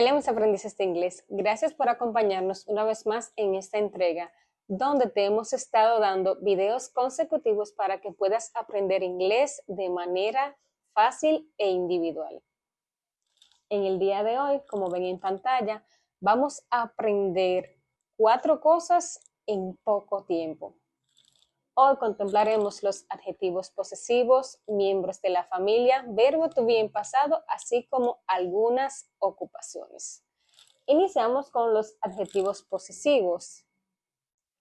Hola mis aprendices de inglés, gracias por acompañarnos una vez más en esta entrega donde te hemos estado dando videos consecutivos para que puedas aprender inglés de manera fácil e individual. En el día de hoy, como ven en pantalla, vamos a aprender 4 cosas en poco tiempo. Hoy contemplaremos los adjetivos posesivos, miembros de la familia, verbo to be en pasado, así como algunas ocupaciones. Iniciamos con los adjetivos posesivos.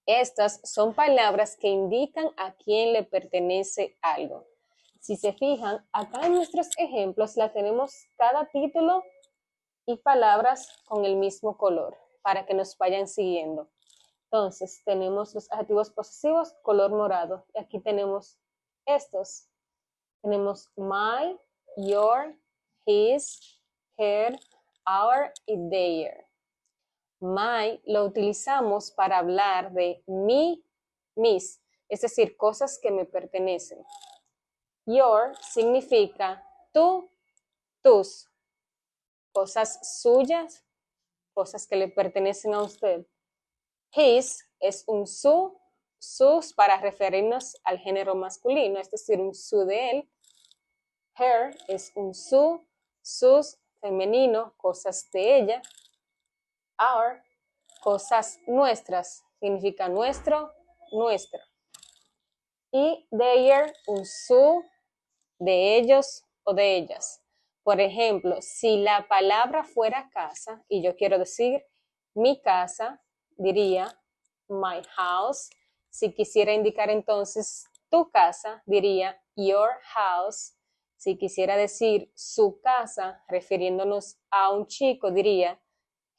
Estas son palabras que indican a quién le pertenece algo. Si se fijan, acá en nuestros ejemplos la tenemos cada título y palabras con el mismo color para que nos vayan siguiendo. Entonces, tenemos los adjetivos posesivos, color morado. Y aquí tenemos estos. Tenemos my, your, his, her, our y their. My lo utilizamos para hablar de mi, mis, es decir, cosas que me pertenecen. Your significa tú, tus, cosas suyas, cosas que le pertenecen a usted. His es un su, sus para referirnos al género masculino, es decir, un su de él. Her es un su, sus femenino, cosas de ella. Our, cosas nuestras, significa nuestro, nuestra. Y their, un su, de ellos o de ellas. Por ejemplo, si la palabra fuera casa y yo quiero decir mi casa, diría my house. Si quisiera indicar entonces tu casa, diría your house. Si quisiera decir su casa, refiriéndonos a un chico, diría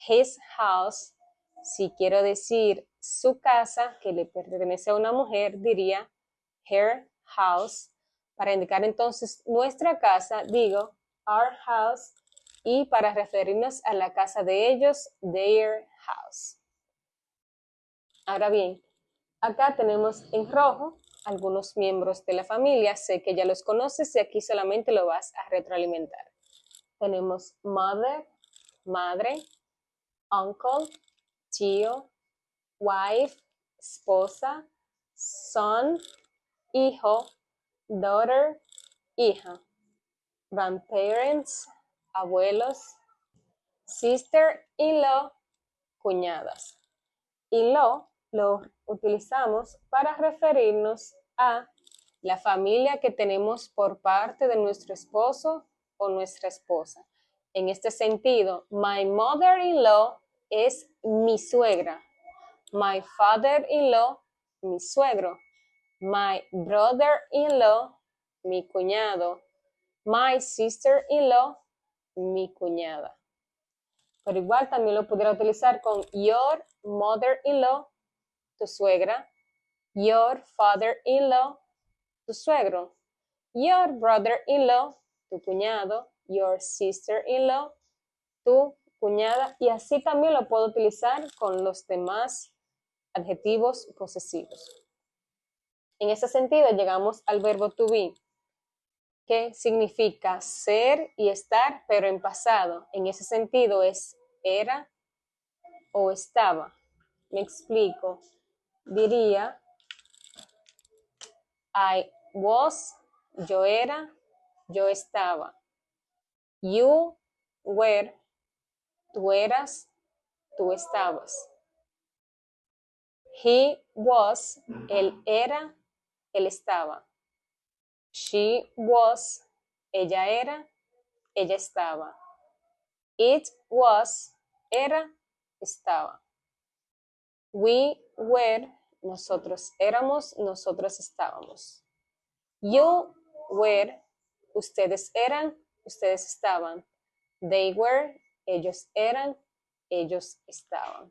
his house. Si quiero decir su casa, que le pertenece a una mujer, diría her house. Para indicar entonces nuestra casa, digo our house. Y para referirnos a la casa de ellos, their house. Ahora bien, acá tenemos en rojo algunos miembros de la familia. Sé que ya los conoces y aquí solamente lo vas a retroalimentar. Tenemos mother, madre, uncle, tío, wife, esposa, son, hijo, daughter, hija, grandparents, abuelos, sister-in-law, cuñadas. In-law lo utilizamos para referirnos a la familia que tenemos por parte de nuestro esposo o nuestra esposa. En este sentido, my mother-in-law es mi suegra. My father-in-law, mi suegro. My brother-in-law, mi cuñado. My sister-in-law, mi cuñada. Pero igual también lo pudiera utilizar con your mother-in-law, tu suegra. Your father-in-law, tu suegro. Your brother-in-law, tu cuñado. Your sister-in-law, tu cuñada. Y así también lo puedo utilizar con los demás adjetivos posesivos. En ese sentido llegamos al verbo to be, que significa ser y estar, pero en pasado. En ese sentido es era o estaba. Me explico. Diría I was, yo era, yo estaba. You were, tú eras, tú estabas. He was, él era, él estaba. She was, ella era, ella estaba. It was, era, estaba. We were, nosotros éramos, nosotros estábamos. You were, ustedes eran, ustedes estaban. They were, ellos eran, ellos estaban.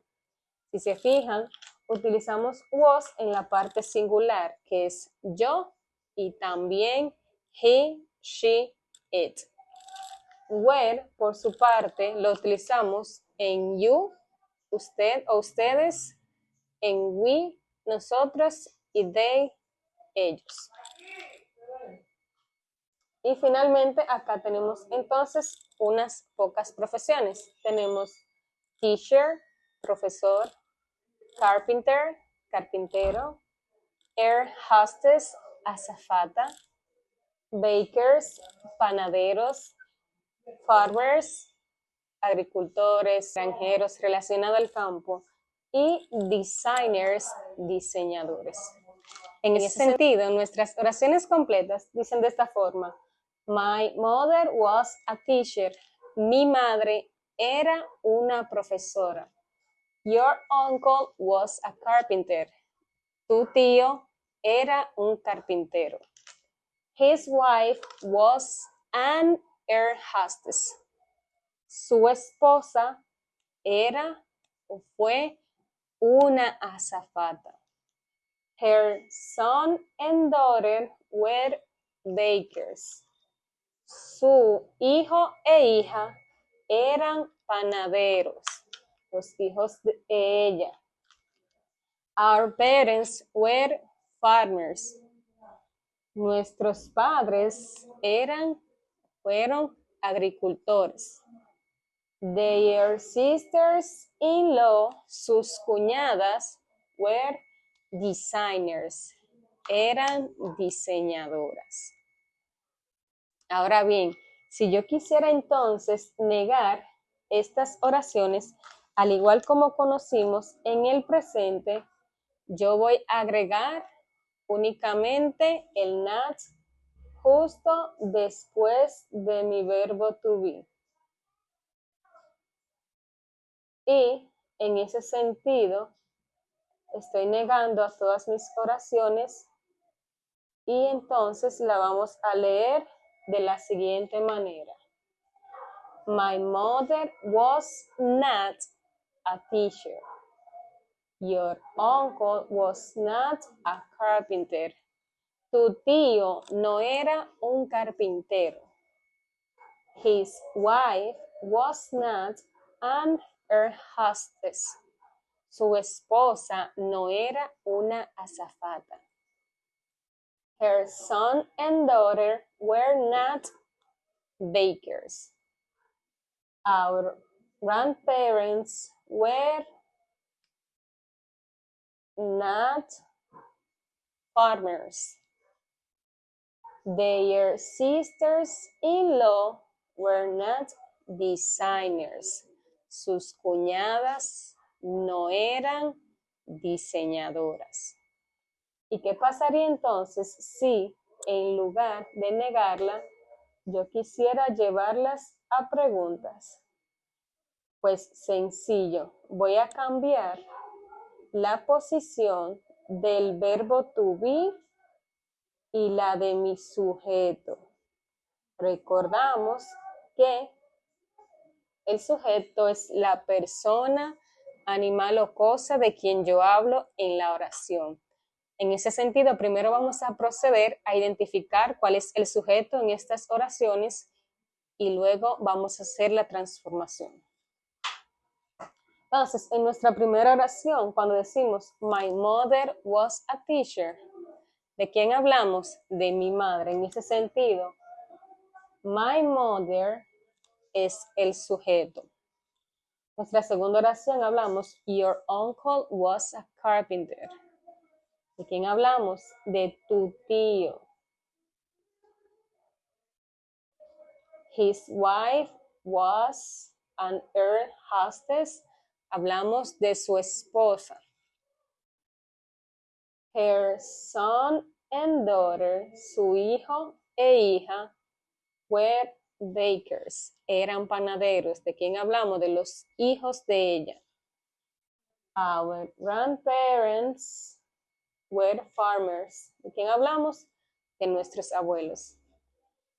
Si se fijan, utilizamos was en la parte singular, que es yo, y también he, she, it. Were, por su parte, lo utilizamos en you, usted o ustedes, en we, nosotros, y they, ellos. Y finalmente acá tenemos entonces unas pocas profesiones. Tenemos teacher, profesor, carpenter, carpintero, air hostess, azafata, bakers, panaderos, farmers, agricultores, granjeros relacionados al campo y designers, diseñadores. En ese sentido, nuestras oraciones completas dicen de esta forma: My mother was a teacher. Mi madre era una profesora. Your uncle was a carpenter. Tu tío era un carpintero. His wife was an air hostess. Su esposa era o fue una azafata. Her son and daughter were bakers. Su hijo e hija eran panaderos, los hijos de ella. Our parents were farmers. Nuestros padres fueron agricultores. Their sisters-in-law, sus cuñadas, were designers, eran diseñadoras. Ahora bien, si yo quisiera entonces negar estas oraciones, al igual como conocimos en el presente, yo voy a agregar únicamente el not justo después de mi verbo to be. Y en ese sentido, estoy negando a todas mis oraciones y entonces la vamos a leer de la siguiente manera. My mother was not a teacher. Your uncle was not a carpenter. Tu tío no era un carpintero. His wife was not an air hostess. Su esposa no era una azafata. Her son and daughter were not bakers. Our grandparents were not farmers. Their sisters-in-law were not designers. Sus cuñadas no eran diseñadoras. ¿Y qué pasaría entonces si, en lugar de negarla, yo quisiera llevarlas a preguntas? Pues sencillo, voy a cambiar la posición del verbo to be y la de mi sujeto. Recordamos que el sujeto es la persona, animal o cosa de quien yo hablo en la oración. En ese sentido, primero vamos a proceder a identificar cuál es el sujeto en estas oraciones y luego vamos a hacer la transformación. Entonces, en nuestra primera oración, cuando decimos My mother was a teacher, ¿de quién hablamos? De mi madre. En ese sentido, my mother es el sujeto. Nuestra segunda oración hablamos Your uncle was a carpenter. ¿De quién hablamos? De tu tío. His wife was an air hostess. Hablamos de su esposa. Her son and daughter, su hijo e hija, were bakers. Eran panaderos. ¿De quién hablamos? De los hijos de ella. Our grandparents were farmers. ¿De quién hablamos? De nuestros abuelos.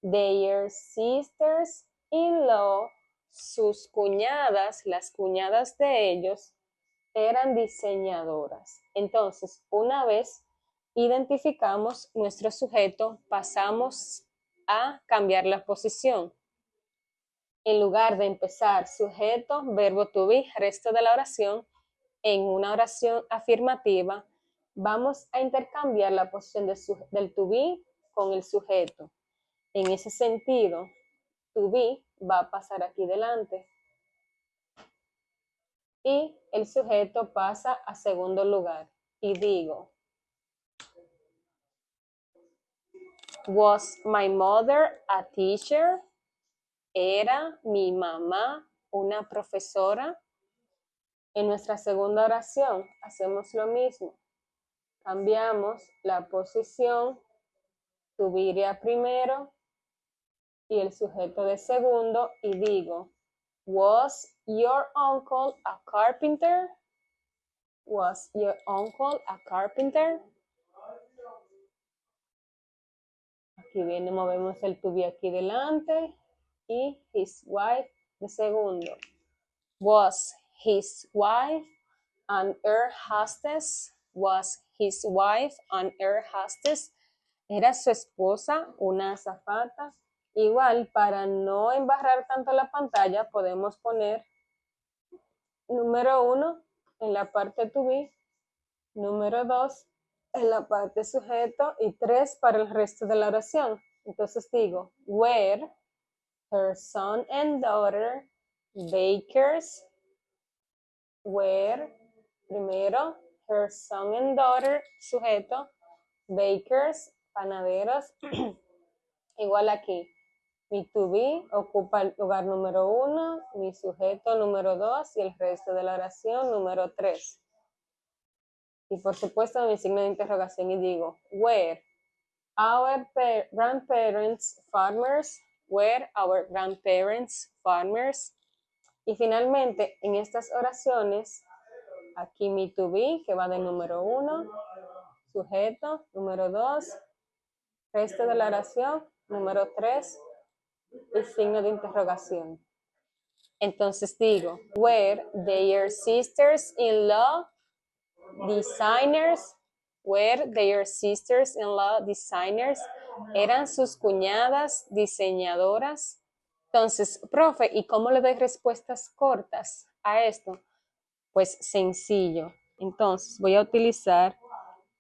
Their sisters-in-law, sus cuñadas, las cuñadas de ellos, eran diseñadoras. Entonces, una vez identificamos nuestro sujeto, pasamos a cambiar la posición. En lugar de empezar sujeto, verbo to be, resto de la oración, en una oración afirmativa, vamos a intercambiar la posición del to be con el sujeto. En ese sentido, to be va a pasar aquí delante. Y el sujeto pasa a segundo lugar. Y digo, was my mother a teacher? ¿Era mi mamá una profesora? En nuestra segunda oración hacemos lo mismo. Cambiamos la posición, to be iría primero y el sujeto de segundo y digo, was your uncle a carpenter? Was your uncle a carpenter? Aquí viene, movemos el to be aquí delante y his wife de segundo. Was his wife an air hostess? Was his wife an air hostess? ¿Era su esposa una azafata? Igual, para no embarrar tanto la pantalla, podemos poner número 1 en la parte to be, número 2 en la parte sujeto y 3 para el resto de la oración. Entonces digo, were her son and daughter bakers? Were, primero, her son and daughter, sujeto, bakers, panaderos. Igual aquí, mi to be ocupa el lugar número 1, mi sujeto número 2 y el resto de la oración número 3. Y por supuesto mi signo de interrogación y digo, were our grandparents farmers? Were our grandparents farmers? Y finalmente, en estas oraciones, aquí mi to be, que va del número 1, sujeto, número 2, resto de la oración, número 3, y signo de interrogación. Entonces digo, were their sisters-in-law designers? Were their sisters-in-law designers? ¿Eran sus cuñadas diseñadoras? Entonces, profe, ¿y cómo le doy respuestas cortas a esto? Pues sencillo. Entonces, voy a utilizar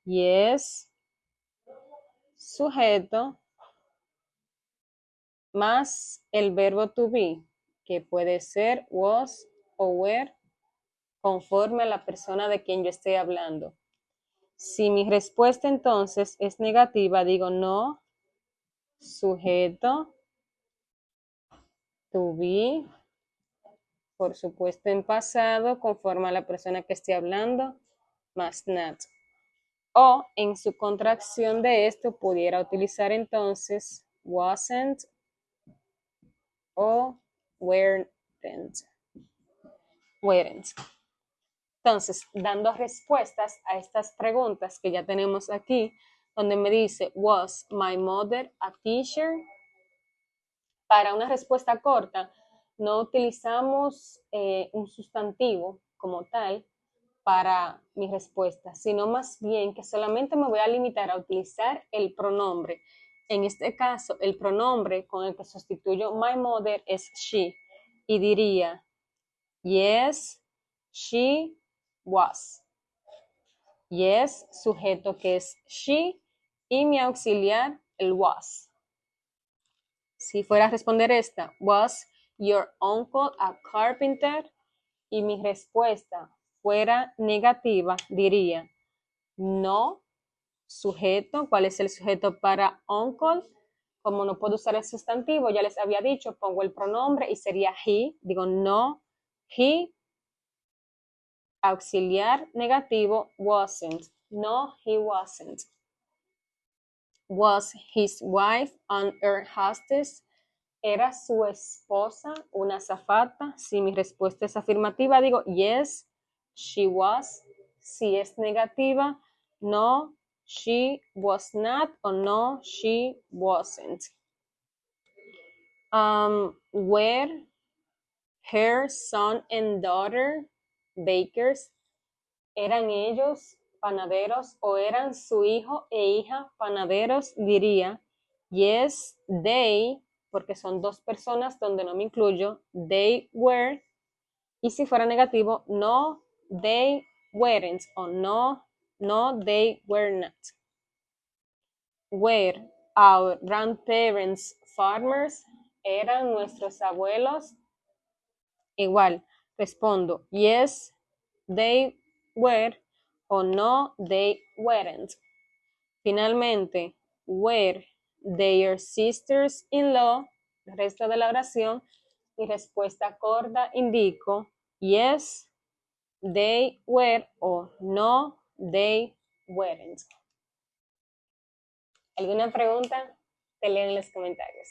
yes, sujeto, más el verbo to be, que puede ser was o were, conforme a la persona de quien yo estoy hablando. Si mi respuesta entonces es negativa, digo no, sujeto, to be, por supuesto en pasado, conforme a la persona que estoy hablando, más not. O en su contracción de esto pudiera utilizar entonces wasn't o weren't. Entonces, dando respuestas a estas preguntas que ya tenemos aquí, donde me dice, was my mother a teacher? Para una respuesta corta, no utilizamos un sustantivo como tal para mi respuesta, sino más bien que solamente me voy a limitar a utilizar el pronombre. En este caso, el pronombre con el que sustituyo my mother es she y diría, yes, she was. Yes, sujeto que es she y mi auxiliar el was. Si fuera a responder esta, was your uncle a carpenter? Y mi respuesta fuera negativa, diría no, sujeto. ¿Cuál es el sujeto para uncle? Como no puedo usar el sustantivo, ya les había dicho, pongo el pronombre y sería he. Digo no, he, auxiliar negativo, wasn't. No, he wasn't. Was his wife an air hostess? ¿Era su esposa una azafata? Si mi respuesta es afirmativa, digo yes, she was. Si es negativa, no, she was not o no, she wasn't. Were her son and daughter bakers? ¿Eran ellos panaderos o eran su hijo e hija panaderos? Diría yes, they, porque son dos personas donde no me incluyo, they were. Y si fuera negativo, no, they weren't o no, no, they were not. Were our grandparents farmers? ¿Eran nuestros abuelos? Igual, respondo, yes, they were, o no, they weren't. Finalmente, were their sisters-in-law, el resto de la oración, y respuesta corta indico, yes, they were, o no, they weren't. ¿Alguna pregunta? Te leo en los comentarios.